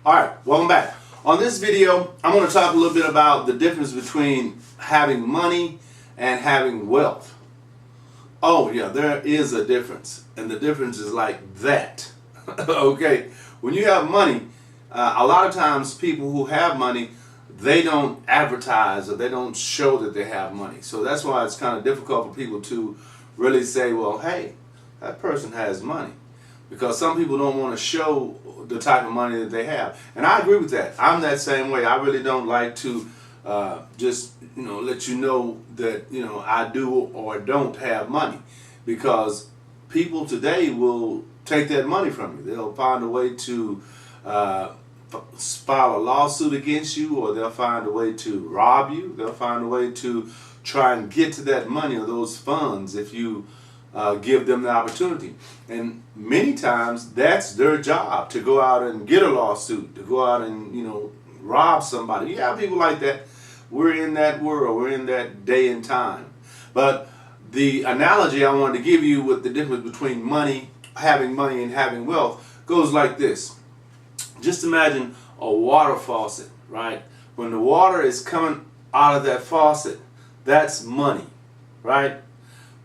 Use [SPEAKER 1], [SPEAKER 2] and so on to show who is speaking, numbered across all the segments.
[SPEAKER 1] Alright, welcome back. On this video, I'm going to talk a little bit about the difference between having money and having wealth. Oh yeah, there is a difference, and the difference is like that. Okay, when you have money, a lot of times people who have money, they don't advertise or they don't show that they have money. So that's why it's kind of difficult for people to really say, well, hey, that person has money. Because some people don't want to show the type of money that they have. And I agree with that. I'm that same way. I really don't like to just, let you know that, I do or don't have money. Because people today will take that money from you. They'll find a way to file a lawsuit against you, or they'll find a way to rob you. They'll find a way to try and get to that money or those funds if you give them the opportunity. And many times that's their job, to go out and get a lawsuit, to go out and rob somebody. You have people like that. We're in that world. We're in that day and time. But the analogy I wanted to give you with the difference between having money and having wealth goes like this. Just imagine a water faucet, right? When the water is coming out of that faucet, that's money, right?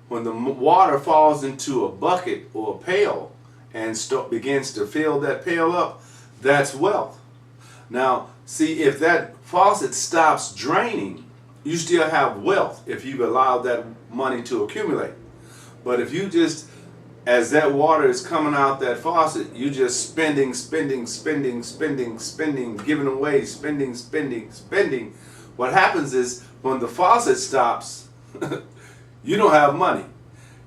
[SPEAKER 1] When the water falls into a bucket or a pail and begins to fill that pail up, that's wealth. Now, see, if that faucet stops draining, you still have wealth if you've allowed that money to accumulate. But if you just, as that water is coming out that faucet, you just spending, giving away, spending. What happens is when the faucet stops, you don't have money.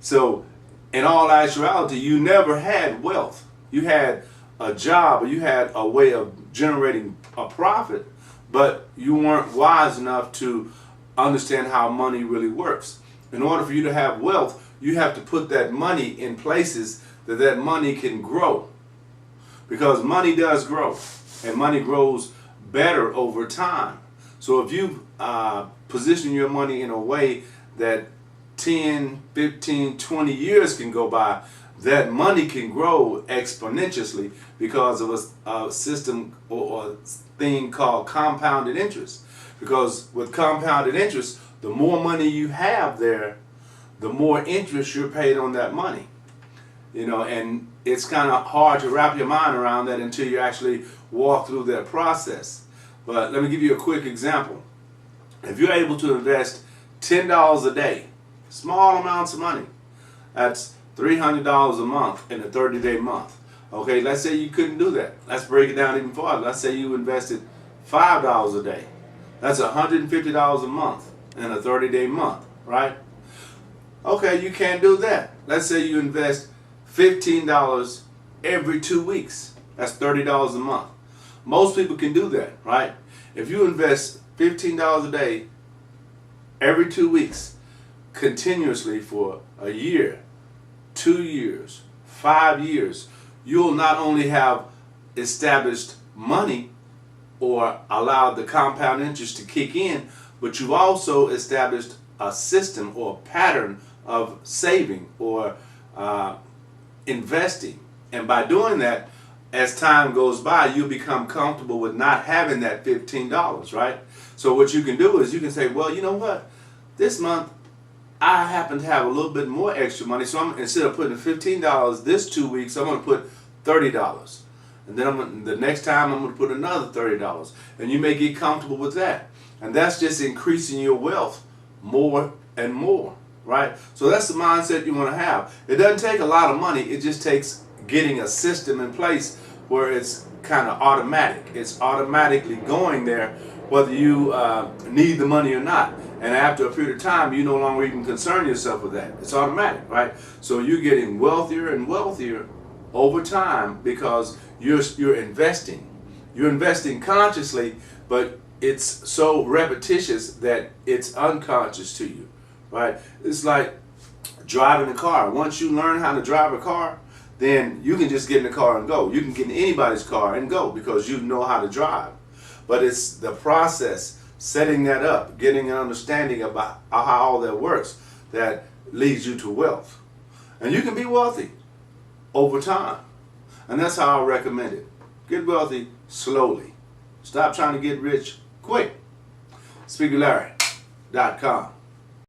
[SPEAKER 1] So in all actuality, you never had wealth. You had a job, or you had a way of generating a profit, but you weren't wise enough to understand how money really works. In order for you to have wealth, you have to put that money in places that money can grow. Because money does grow, and money grows better over time. So if you position your money in a way that 10, 15, 20 years can go by, that money can grow exponentially because of a system or a thing called compounded interest. Because with compounded interest, the more money you have there, the more interest you're paid on that money. And it's kind of hard to wrap your mind around that until you actually walk through that process. But let me give you a quick example. If you're able to invest $10 a day, small amounts of money, that's $300 a month in a 30-day month. Okay, let's say you couldn't do that. Let's break it down even farther. Let's say you invested $5 a day. That's $150 a month in a 30-day month, right? Okay, you can't do that. Let's say you invest $15 every 2 weeks. That's $30 a month. Most people can do that, right? If you invest $15 a day every 2 weeks, continuously for a year, 2 years, 5 years, you'll not only have established money or allowed the compound interest to kick in, but you've also established a system or pattern of saving or investing. And by doing that, as time goes by, you become comfortable with not having that $15, right? So what you can do is you can say, well, you know what? This month, I happen to have a little bit more extra money, so instead of putting $15 this 2 weeks, I'm going to put $30. And then the next time I'm going to put another $30. And you may get comfortable with that. And that's just increasing your wealth more and more, right? So that's the mindset you want to have. It doesn't take a lot of money. It just takes getting a system in place where it's kind of automatic. It's automatically going there whether you need the money or not. And after a period of time, you no longer even concern yourself with that. It's automatic, right? So you're getting wealthier and wealthier over time because you're investing. You're investing consciously, but it's so repetitious that it's unconscious to you, right? It's like driving a car. Once you learn how to drive a car, then you can just get in the car and go. You can get in anybody's car and go because you know how to drive. But it's the process, setting that up, getting an understanding about how all that works, that leads you to wealth. And you can be wealthy over time. And that's how I recommend it. Get wealthy slowly. Stop trying to get rich quick. SpeakerLarry.com.